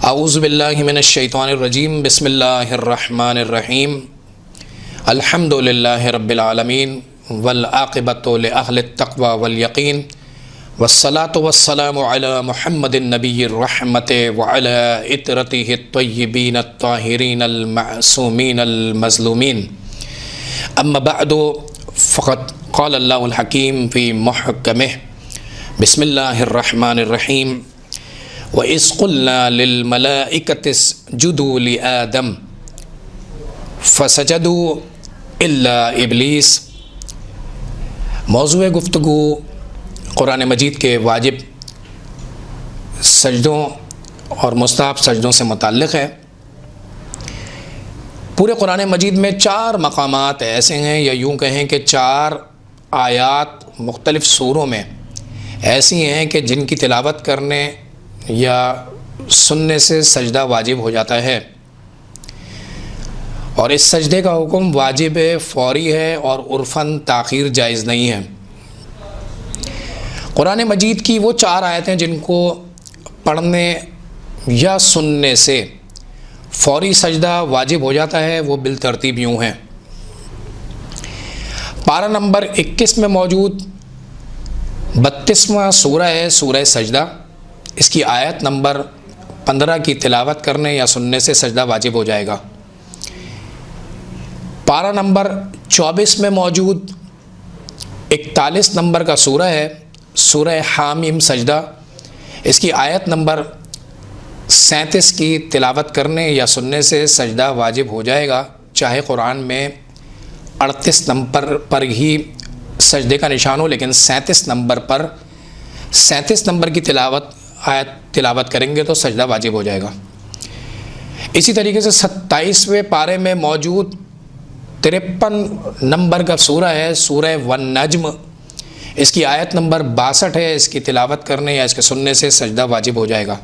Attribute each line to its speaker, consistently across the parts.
Speaker 1: اعوذ باللہ من الشیطان الرجیم بسم اللہ الرحمن الرحیم الحمد للہ رب العالمین والعاقبۃ لأہل التقوی والیقین والصلاة والسلام علی محمد النبی الرحمت وعلی اطرتہ الطیبین الطاہرین المعصومین المظلومین اما بعد فقد قال اللہ الحکیم فی محکمہ بسم اللہ الرحمن الرحیم وَإِذْ قُلْنَا لِلْمَلَائِكَةِ اسْجُدُوا لِآدَمَ فَسَجَدُوا إِلَّا إِبْلِيسَ۔ موضوع گفتگو قرآن مجید کے واجب سجدوں اور مستحب سجدوں سے متعلق ہے۔ پورے قرآن مجید میں 4 مقامات ایسے ہیں، یا یوں کہیں کہ 4 آیات مختلف سوروں میں ایسی ہیں کہ جن کی تلاوت کرنے یا سننے سے سجدہ واجب ہو جاتا ہے، اور اس سجدے کا حکم واجب فوری ہے اور عرفاً تاخیر جائز نہیں ہے۔ قرآن مجید کی وہ 4 آیتیں جن کو پڑھنے یا سننے سے فوری سجدہ واجب ہو جاتا ہے، وہ بالترتیب یوں ہیں۔ پارہ نمبر 21 میں موجود 32واں سورہ ہے سورہ سجدہ، اس کی آیت نمبر 15 کی تلاوت کرنے یا سننے سے سجدہ واجب ہو جائے گا۔ پارہ نمبر 24 میں موجود 41 نمبر کا سورہ ہے سورہ حامیم سجدہ، اس کی آیت نمبر 37 کی تلاوت کرنے یا سننے سے سجدہ واجب ہو جائے گا، چاہے قرآن میں 38 نمبر پر ہی سجدے کا نشان ہو، لیکن 37 نمبر کی تلاوت کریں گے تو سجدہ واجب ہو جائے گا۔ اسی طریقے سے 27ویں پارے میں موجود 53 نمبر کا سورہ ہے سورہ والنجم، اس کی آیت نمبر 62 ہے، اس کی تلاوت کرنے یا اس کے سننے سے سجدہ واجب ہو جائے گا۔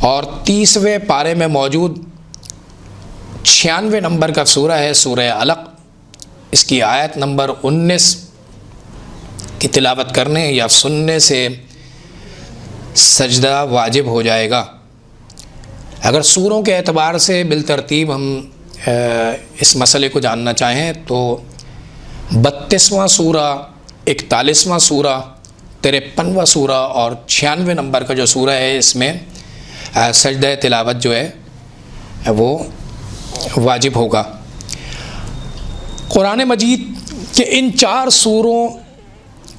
Speaker 1: اور 30ویں پارے میں موجود 96 نمبر کا سورہ ہے سورہ علق، اس کی آیت نمبر 19 کی تلاوت کرنے یا سننے سے سجدہ واجب ہو جائے گا۔ اگر سوروں کے اعتبار سے بالترتیب ہم اس مسئلے کو جاننا چاہیں تو 32واں سورہ، 41واں سورہ، 53واں سورہ اور 96 نمبر کا جو سورہ ہے، اس میں سجدہ تلاوت جو ہے وہ واجب ہوگا۔ قرآن مجید کے ان 4 سوروں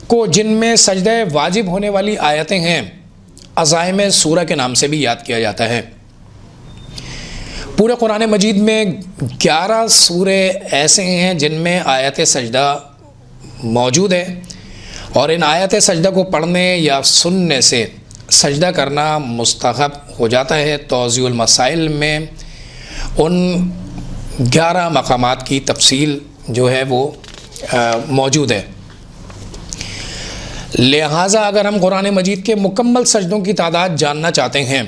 Speaker 1: کو جن میں سجدہ واجب ہونے والی آیتیں ہیں، عزائم سورہ کے نام سے بھی یاد کیا جاتا ہے۔ پورے قرآن مجید میں 11 سورے ایسے ہیں جن میں آیت سجدہ موجود ہے، اور ان آیت سجدہ کو پڑھنے یا سننے سے سجدہ کرنا مستحب ہو جاتا ہے۔ توضیح المسائل میں ان 11 مقامات کی تفصیل جو ہے وہ موجود ہے۔ لہٰذا اگر ہم قرآن مجید کے مکمل سجدوں کی تعداد جاننا چاہتے ہیں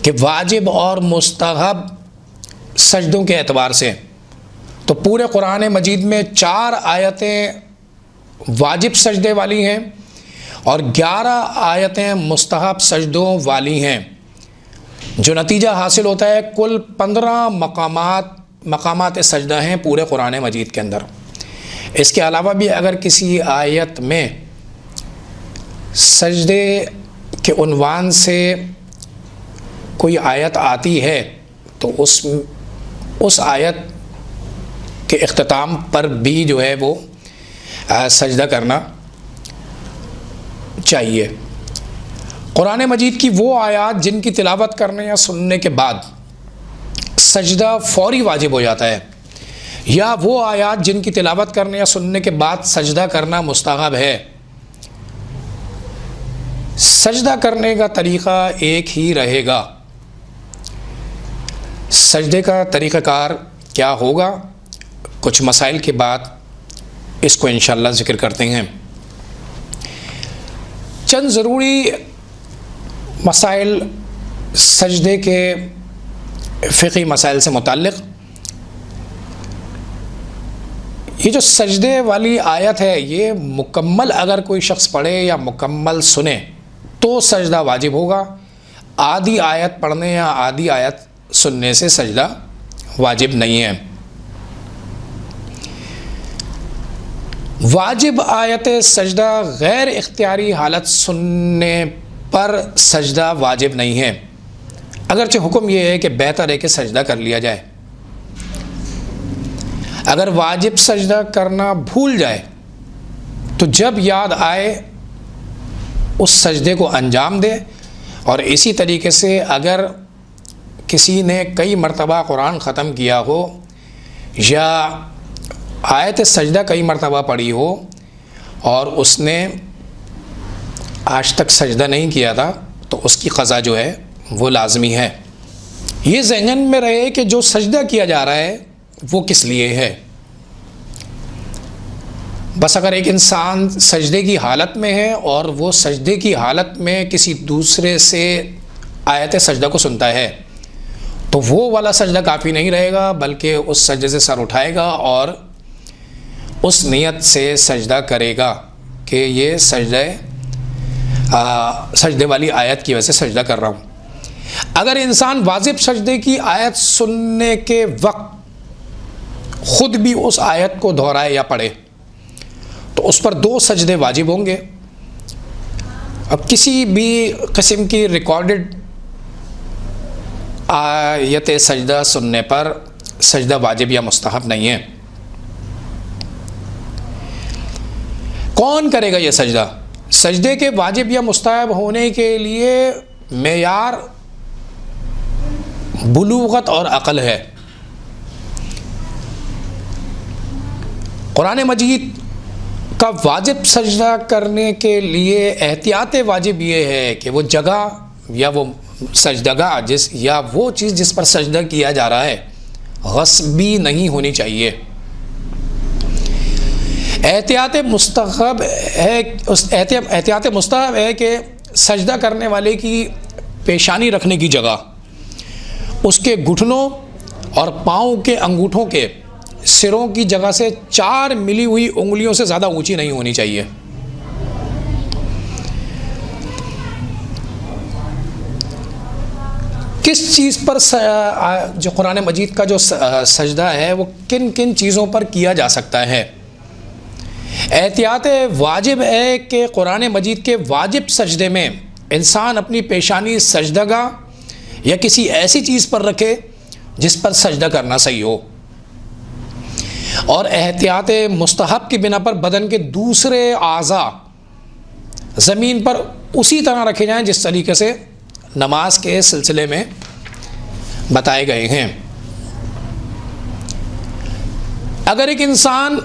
Speaker 1: کہ واجب اور مستحب سجدوں کے اعتبار سے، تو پورے قرآن مجید میں 4 آیتیں واجب سجدے والی ہیں اور 11 آیتیں مستحب سجدوں والی ہیں، جو نتیجہ حاصل ہوتا ہے کل 15 مقامات سجدہ ہیں پورے قرآن مجید کے اندر۔ اس کے علاوہ بھی اگر کسی آیت میں سجدے کے عنوان سے کوئی آیت آتی ہے تو اس آیت کے اختتام پر بھی جو ہے وہ سجدہ کرنا چاہیے۔ قرآن مجید کی وہ آیات جن کی تلاوت کرنے یا سننے کے بعد سجدہ فوری واجب ہو جاتا ہے، یا وہ آیات جن کی تلاوت کرنے یا سننے کے بعد سجدہ کرنا مستحب ہے، سجدہ کرنے کا طریقہ ایک ہی رہے گا۔ سجدے کا طریقہ کار کیا ہوگا، کچھ مسائل کے بعد اس کو انشاءاللہ ذکر کرتے ہیں۔ چند ضروری مسائل سجدے کے فقہی مسائل سے متعلق۔ یہ جو سجدے والی آیت ہے، یہ مکمل اگر کوئی شخص پڑھے یا مکمل سنے تو سجدہ واجب ہوگا، آدھی آیت پڑھنے یا آدھی آیت سننے سے سجدہ واجب نہیں ہے۔ واجب آیت سجدہ غیر اختیاری حالت سننے پر سجدہ واجب نہیں ہے، اگرچہ حکم یہ ہے کہ بہتر ہے کہ سجدہ کر لیا جائے۔ اگر واجب سجدہ کرنا بھول جائے تو جب یاد آئے اس سجدے کو انجام دے، اور اسی طریقے سے اگر کسی نے کئی مرتبہ قرآن ختم کیا ہو یا آیت سجدہ کئی مرتبہ پڑھی ہو اور اس نے آج تک سجدہ نہیں کیا تھا تو اس کی قضا جو ہے وہ لازمی ہے۔ یہ ذہن میں رہے کہ جو سجدہ کیا جا رہا ہے وہ کس لیے ہے۔ بس اگر ایک انسان سجدے کی حالت میں ہے اور وہ سجدے کی حالت میں کسی دوسرے سے آیت سجدہ کو سنتا ہے تو وہ والا سجدہ کافی نہیں رہے گا، بلکہ اس سجدے سے سر اٹھائے گا اور اس نیت سے سجدہ کرے گا کہ یہ سجدے والی آیت کی وجہ سے سجدہ کر رہا ہوں۔ اگر انسان واجب سجدے کی آیت سننے کے وقت خود بھی اس آیت کو دہرائے یا پڑھے تو اس پر 2 سجدے واجب ہوں گے۔ اب کسی بھی قسم کی ریکارڈڈ آیت سجدہ سننے پر سجدہ واجب یا مستحب نہیں ہے۔ کون کرے گا یہ سجدہ؟ سجدے کے واجب یا مستحب ہونے کے لیے معیار بلوغت اور عقل ہے۔ قرآن مجید کا واجب سجدہ کرنے کے لیے احتیاط واجب یہ ہے کہ وہ جگہ یا وہ سجدگاہ یا وہ چیز جس پر سجدہ کیا جا رہا ہے غصبی نہیں ہونی چاہیے۔ احتیاط مستحب ہے کہ سجدہ کرنے والے کی پیشانی رکھنے کی جگہ اس کے گھٹنوں اور پاؤں کے انگوٹھوں کے سروں کی جگہ سے 4 ملی ہوئی انگلیوں سے زیادہ اونچی نہیں ہونی چاہیے۔ کس چیز پر جو قرآن مجید کا جو سجدہ ہے وہ کن کن چیزوں پر کیا جا سکتا ہے؟ احتیاط واجب ہے کہ قرآن مجید کے واجب سجدے میں انسان اپنی پیشانی سجدگاہ یا کسی ایسی چیز پر رکھے جس پر سجدہ کرنا صحیح ہو، اور احتیاط مستحب کی بنا پر بدن کے دوسرے اعضاء زمین پر اسی طرح رکھے جائیں جس طریقے سے نماز کے سلسلے میں بتائے گئے ہیں۔ اگر ایک انسان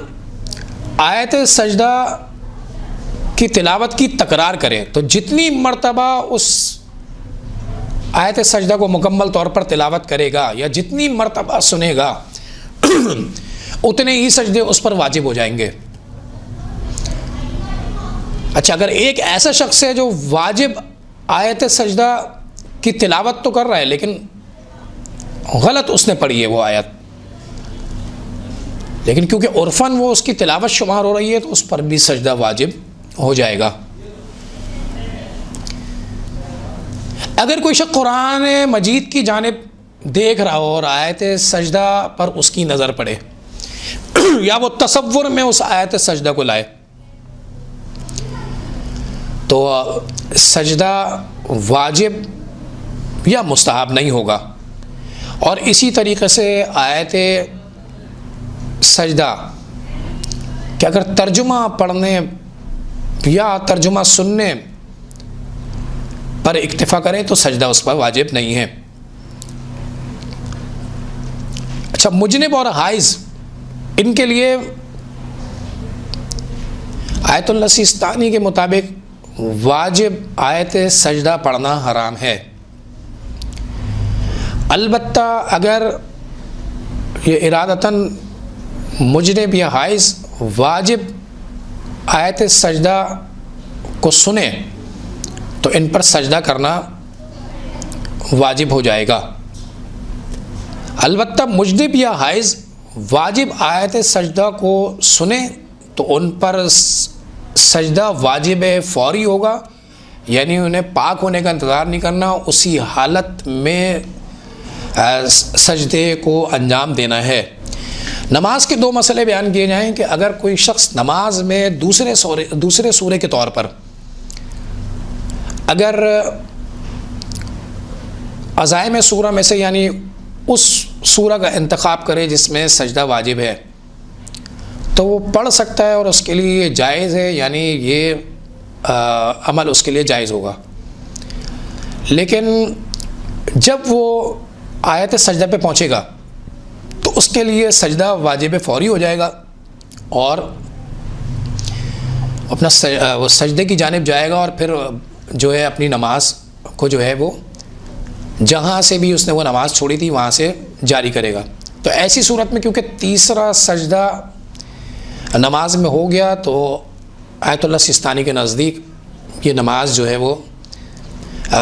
Speaker 1: آیت سجدہ کی تلاوت کی تکرار کرے تو جتنی مرتبہ اس آیت سجدہ کو مکمل طور پر تلاوت کرے گا یا جتنی مرتبہ سنے گا اتنے ہی سجدے اس پر واجب ہو جائیں گے۔ اچھا، اگر ایک ایسا شخص ہے جو واجب آیت سجدہ کی تلاوت تو کر رہا ہے لیکن غلط اس نے پڑھی ہے وہ آیت، لیکن کیونکہ عرفاً وہ اس کی تلاوت شمار ہو رہی ہے تو اس پر بھی سجدہ واجب ہو جائے گا۔ اگر کوئی شخص قرآن مجید کی جانب دیکھ رہا ہو اور آیت سجدہ پر اس کی نظر پڑے یا وہ تصور میں اس آیت سجدہ کو لائے تو سجدہ واجب یا مستحب نہیں ہوگا۔ اور اسی طریقے سے آیت سجدہ کہ اگر ترجمہ پڑھنے یا ترجمہ سننے پر اکتفا کرے تو سجدہ اس پر واجب نہیں ہے۔ اچھا، مجنب اور حائض ان کے لیے آیت اللہ سیستانی کے مطابق واجب آیت سجدہ پڑھنا حرام ہے۔ البتہ اگر یہ ارادتاً مجنب یا حائض واجب آیت سجدہ کو سنے تو ان پر سجدہ کرنا واجب ہو جائے گا۔ البتہ مجنب یا حائض واجب آیت سجدہ کو سنے تو ان پر سجدہ واجب فوری ہوگا یعنی انہیں پاک ہونے کا انتظار نہیں کرنا، اسی حالت میں سجدے کو انجام دینا ہے۔ نماز کے دو مسئلے بیان کیے جائیں کہ اگر کوئی شخص نماز میں دوسرے سورے کے طور پر اگر عزائم سورہ میں سے یعنی اس سورہ کا انتخاب کرے جس میں سجدہ واجب ہے تو وہ پڑھ سکتا ہے اور اس کے لیے یہ جائز ہے، یعنی یہ عمل اس کے لیے جائز ہوگا۔ لیکن جب وہ آیت سجدہ پہ پہنچے گا تو اس کے لیے سجدہ واجب فوری ہو جائے گا اور اپنا سجدے کی جانب جائے گا، اور پھر جو ہے اپنی نماز کو جو ہے وہ جہاں سے بھی اس نے وہ نماز چھوڑی تھی وہاں سے جاری کرے گا۔ تو ایسی صورت میں کیونکہ تیسرا سجدہ نماز میں ہو گیا تو آیت اللہ سستانی کے نزدیک یہ نماز جو ہے وہ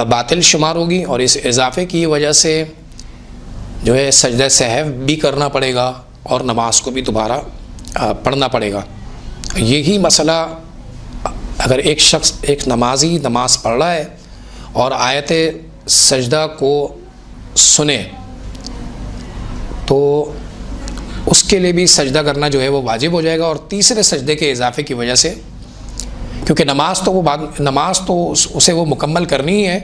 Speaker 1: باطل شمار ہوگی، اور اس اضافے کی وجہ سے جو ہے سجدہ سہو بھی کرنا پڑے گا اور نماز کو بھی دوبارہ پڑھنا پڑے گا۔ یہی مسئلہ اگر ایک شخص ایک نمازی نماز پڑھ رہا ہے اور آیت سجدہ کو سنے تو اس کے لیے بھی سجدہ کرنا جو ہے وہ واجب ہو جائے گا، اور تیسرے سجدے کے اضافے کی وجہ سے کیونکہ نماز تو اسے وہ مکمل کرنی ہی ہے،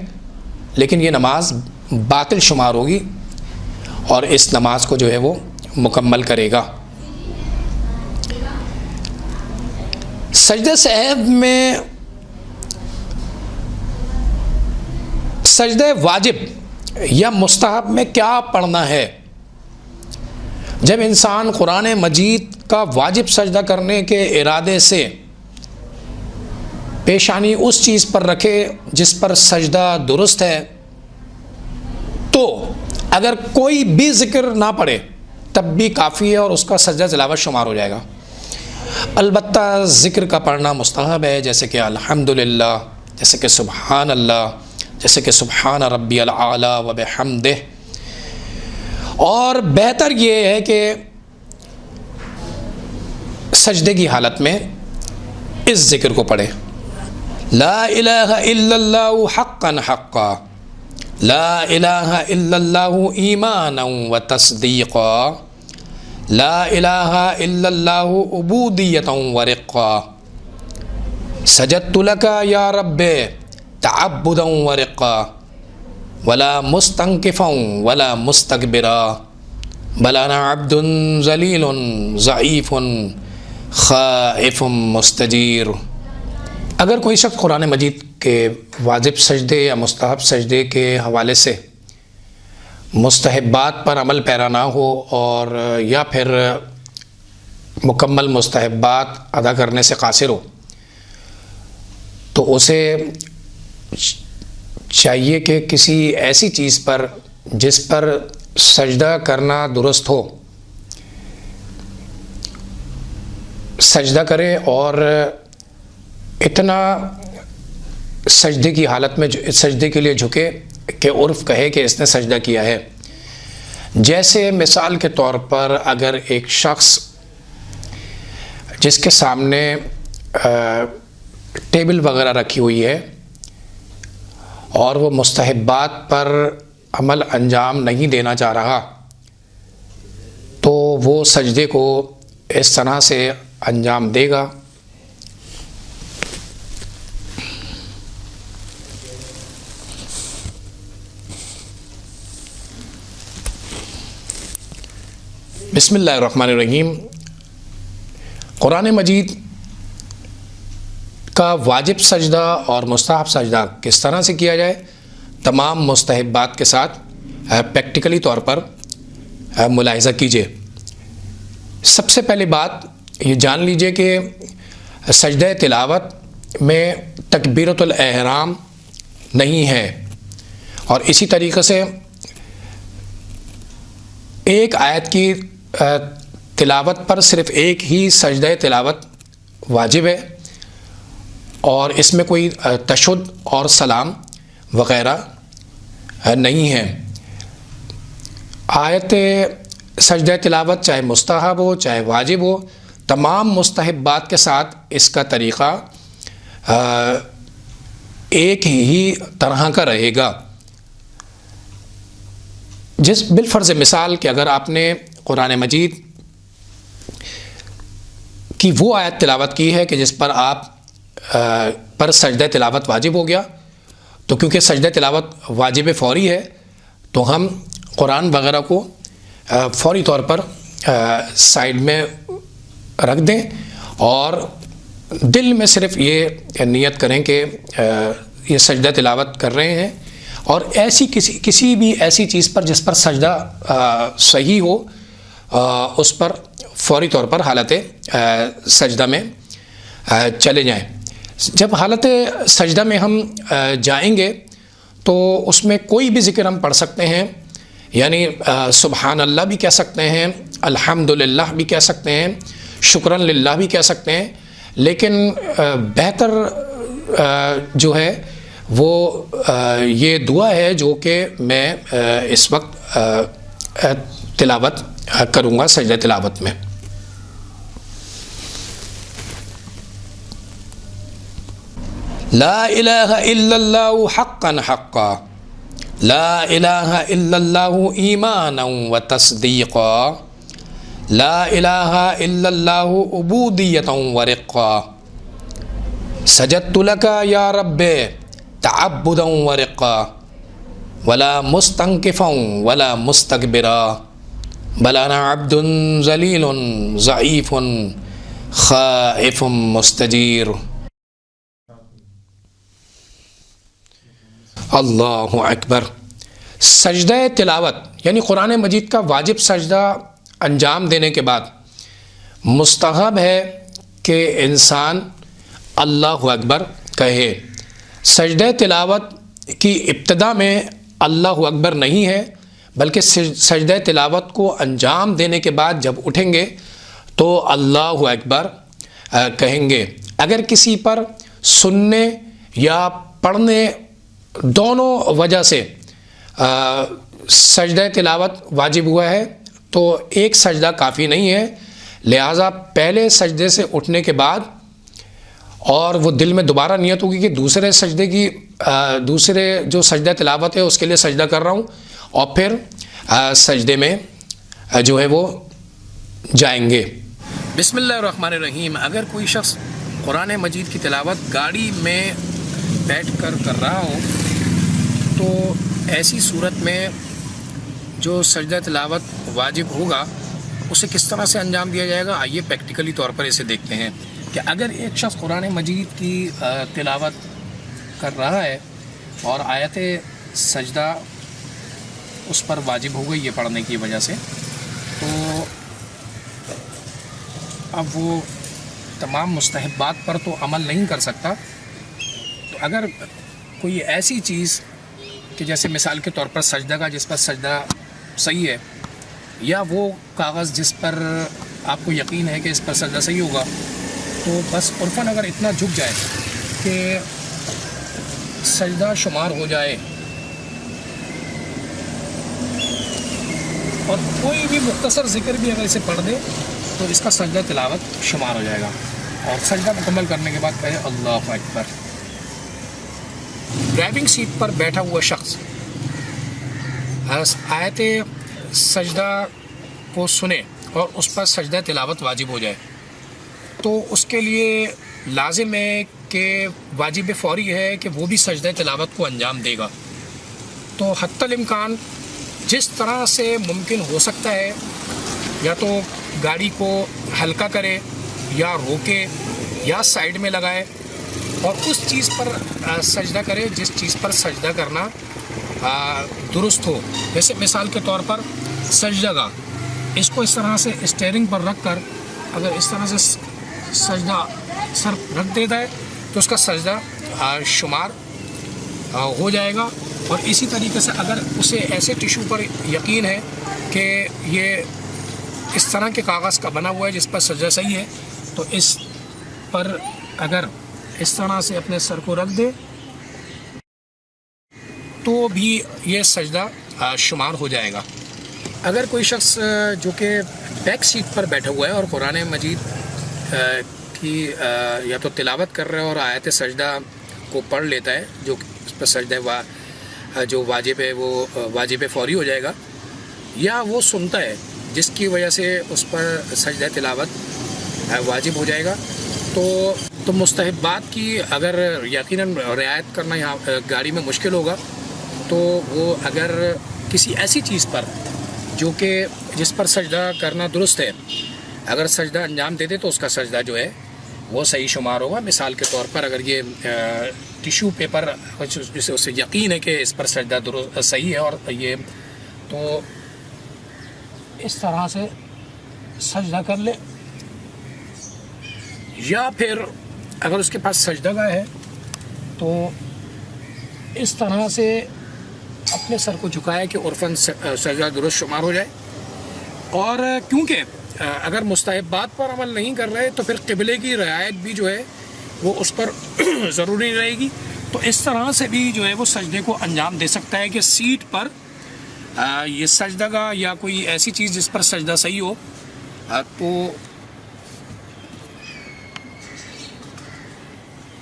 Speaker 1: لیکن یہ نماز باطل شمار ہوگی اور اس نماز کو جو ہے وہ مکمل کرے گا۔ سجدہ سہو میں سجدہ واجب یا مستحب میں کیا پڑھنا ہے؟ جب انسان قرآن مجید کا واجب سجدہ کرنے کے ارادے سے پیشانی اس چیز پر رکھے جس پر سجدہ درست ہے تو اگر کوئی بھی ذکر نہ پڑھے تب بھی کافی ہے اور اس کا سجدہ تلاوت شمار ہو جائے گا۔ البتہ ذکر کا پڑھنا مستحب ہے، جیسے کہ الحمدللہ، جیسے کہ سبحان اللہ، جیسے کہ سبحان ربی الاعلیٰ وبحمدہ، اور بہتر یہ ہے کہ سجدے کی حالت میں اس ذکر کو پڑھے، لا الہ الا اللہ حقا حقا، لا الہ الا اللہ ایمانا و تصدیقا، لا الہ الا اللہ عبودیتا و رقا، سجدت لکا یا رب تعبدا و رقا، ولا مستنکفا ولا مستکبرا، بل انا عبد ذلیل ضعیف خائف مستجیر۔ اگر کوئی شخص قرآن مجید کے واجب سجدے یا مستحب سجدے کے حوالے سے مستحبات پر عمل پیرا نہ ہو اور یا پھر مکمل مستحبات ادا کرنے سے قاصر ہو تو اسے چاہیے کہ کسی ایسی چیز پر جس پر سجدہ کرنا درست ہو سجدہ کرے، اور اتنا سجدے کی حالت میں سجدے کے لیے جھکے کہ عرف کہے کہ اس نے سجدہ کیا ہے۔ جیسے مثال کے طور پر اگر ایک شخص جس کے سامنے ٹیبل وغیرہ رکھی ہوئی ہے اور وہ مستحبات پر عمل انجام نہیں دینا چاہ رہا تو وہ سجدے کو اس طرح سے انجام دے گا، بسم اللہ الرحمن الرحیم۔ قرآن مجید کا واجب سجدہ اور مستحب سجدہ کس طرح سے کیا جائے، تمام مستحبات کے ساتھ پریکٹیکلی طور پر ملاحظہ کیجیے۔ سب سے پہلی بات یہ جان لیجئے کہ سجدہ تلاوت میں تکبیرۃ الاحرام نہیں ہے، اور اسی طریقے سے ایک آیت کی تلاوت پر صرف ایک ہی سجدہ تلاوت واجب ہے، اور اس میں کوئی تشہد اور سلام وغیرہ نہیں ہے۔ آیت سجدہ تلاوت چاہے مستحب ہو چاہے واجب ہو، تمام مستحبات کے ساتھ اس کا طریقہ ایک ہی طرح کا رہے گا. جس بالفرض مثال کہ اگر آپ نے قرآن مجید کی وہ آیت تلاوت کی ہے کہ جس پر آپ پر سجدہ تلاوت واجب ہو گیا، تو کیونکہ سجدہ تلاوت واجب فوری ہے تو ہم قرآن وغیرہ کو فوری طور پر سائڈ میں رکھ دیں اور دل میں صرف یہ نیت کریں کہ یہ سجدہ تلاوت کر رہے ہیں، اور ایسی کسی بھی ایسی چیز پر جس پر سجدہ صحیح ہو اس پر فوری طور پر حالت سجدہ میں چلے جائیں. جب حالت سجدہ میں ہم جائیں گے تو اس میں کوئی بھی ذکر ہم پڑھ سکتے ہیں، یعنی سبحان اللہ بھی کہہ سکتے ہیں، الحمدللہ بھی کہہ سکتے ہیں، شکرن للہ بھی کہہ سکتے ہیں، لیکن بہتر جو ہے وہ یہ دعا ہے جو کہ میں اس وقت تلاوت کروں گا سجدہ تلاوت میں. لا الہ الا اللہ حقا حقا، لا الہ الا اللہ ایمانا و تصدیقا، لا الہ الا اللہ عبودیتا و رقا، سجدت لکا یا رب تعبدا و رقا، ولا مستنکفا ولا مستکبرا، بل انا عبد ذلیل ضعیف خائف مستجیر. اللہ اکبر. سجدہ تلاوت یعنی قرآن مجید کا واجب سجدہ انجام دینے کے بعد مستحب ہے کہ انسان اللہ اکبر کہے. سجدہ تلاوت کی ابتدا میں اللہ اکبر نہیں ہے، بلکہ سجدہ تلاوت کو انجام دینے کے بعد جب اٹھیں گے تو اللہ اکبر کہیں گے. اگر کسی پر سننے یا پڑھنے دونوں وجہ سے سجدہ تلاوت واجب ہوا ہے تو ایک سجدہ کافی نہیں ہے، لہٰذا پہلے سجدے سے اٹھنے کے بعد اور وہ دل میں دوبارہ نیت ہوگی کہ دوسرے سجدے کی دوسرے جو سجدہ تلاوت ہے اس کے لیے سجدہ کر رہا ہوں، اور پھر سجدے میں جو ہے وہ جائیں گے. بسم اللہ الرحمن الرحیم. اگر کوئی شخص قرآن مجید کی تلاوت گاڑی میں بیٹھ کر رہا ہو تو ایسی صورت میں جو سجدہ تلاوت واجب ہوگا اسے کس طرح سے انجام دیا جائے گا. آئیے پریکٹیکلی طور پر اسے دیکھتے ہیں کہ اگر ایک شخص قرآن مجید کی تلاوت کر رہا ہے اور آیت سجدہ اس پر واجب ہو گئی یہ پڑھنے کی وجہ سے، تو اب وہ تمام مستحبات پر تو عمل نہیں کر سکتا. تو اگر کوئی ایسی چیز کہ جیسے مثال کے طور پر سجدہ کا جس پر سجدہ صحیح ہے، یا وہ کاغذ جس پر آپ کو یقین ہے کہ اس پر سجدہ صحیح ہوگا، تو بس عرفاً اگر اتنا جھک جائے کہ سجدہ شمار ہو جائے اور کوئی بھی مختصر ذکر بھی اگر اسے پڑھ دے تو اس کا سجدہ تلاوت شمار ہو جائے گا. اور سجدہ مکمل کرنے کے بعد کہے اللہ اکبر. ڈرائیونگ سیٹ پر بیٹھا ہوا شخص آیت سجدہ کو سنے اور اس پر سجدہ تلاوت واجب ہو جائے تو اس کے لیے لازم ہے کہ واجب فوری ہے کہ وہ بھی سجدہ تلاوت کو انجام دے گا. تو حتی الامکان جس طرح سے ممکن ہو سکتا ہے یا تو گاڑی کو ہلکا کرے یا روکے یا سائیڈ میں لگائے اور اس چیز پر سجدہ کرے جس چیز پر سجدہ کرنا درست ہو. جیسے مثال کے طور پر سجدہ گاہ، اس کو اس طرح سے اسٹیئرنگ پر رکھ کر اگر اس طرح سے سجدہ سر رکھ دیتا ہے تو اس کا سجدہ شمار ہو جائے گا. اور اسی طریقے سے اگر اسے ایسے ٹیشو پر یقین ہے کہ یہ اس طرح کے کاغذ کا بنا ہوا ہے جس پر سجدہ صحیح ہے تو اس پر اگر اس طرح سے اپنے سر کو رکھ دے تو بھی یہ سجدہ شمار ہو جائے گا. اگر کوئی شخص جو کہ بیک سیٹ پر بیٹھا ہوا ہے اور قرآن مجید کی یا تو تلاوت کر رہے ہیں اور آیت سجدہ کو پڑھ لیتا ہے جو اس پر سجدہ جو واجب ہے وہ واجب فوری ہو جائے گا، یا وہ سنتا ہے جس کی وجہ سے اس پر سجدہ تلاوت واجب ہو جائے گا، تو مستحبات کی اگر یقیناً رعایت کرنا یہاں گاڑی میں مشکل ہوگا، تو وہ اگر کسی ایسی چیز پر جو کہ جس پر سجدہ کرنا درست ہے اگر سجدہ انجام دے دے تو اس کا سجدہ جو ہے وہ صحیح شمار ہوگا۔ مثال کے طور پر اگر یہ ٹیشو پیپر جسے اسے یقین ہے کہ اس پر سجدہ درست صحیح ہے اور یہ، تو اس طرح سے سجدہ کر لے، یا پھر اگر اس کے پاس سجدہ گاہ ہے تو اس طرح سے اپنے سر کو جھکائے کہ عرفاً سجدہ درست شمار ہو جائے۔ اور کیونکہ اگر مستحبات پر عمل نہیں کر رہے تو پھر قبلے کی رعایت بھی جو ہے وہ اس پر ضروری رہے گی، تو اس طرح سے بھی جو ہے وہ سجدے کو انجام دے سکتا ہے کہ سیٹ پر یہ سجدہ گاہ یا کوئی ایسی چیز جس پر سجدہ صحیح ہو، تو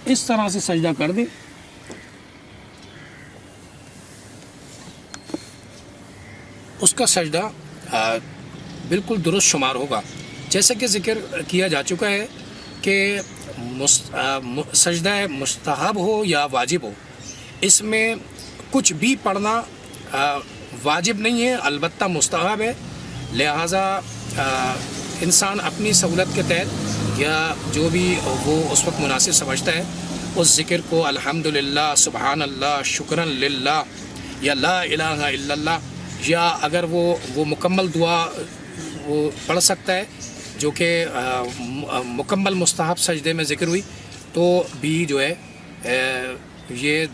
Speaker 1: اس طرح سے سجدہ کر دیں، اس کا سجدہ بالکل درست شمار ہوگا۔ جیسا کہ ذکر کیا جا چکا ہے کہ سجدہ مستحب ہو یا واجب ہو، اس میں کچھ بھی پڑھنا واجب نہیں ہے، البتہ مستحب ہے، لہٰذا انسان اپنی سہولت کے تحت یا جو بھی وہ اس وقت مناسب سمجھتا ہے اس ذکر کو الحمدللہ، سبحان اللہ، شکرا للہ، یا لا الہ الا اللہ، یا اگر وہ مکمل دعا وہ پڑھ سکتا ہے جو کہ مکمل مستحب سجدے میں ذکر ہوئی، تو بھی جو ہے یہ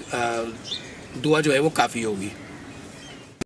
Speaker 1: دعا جو ہے وہ کافی ہوگی۔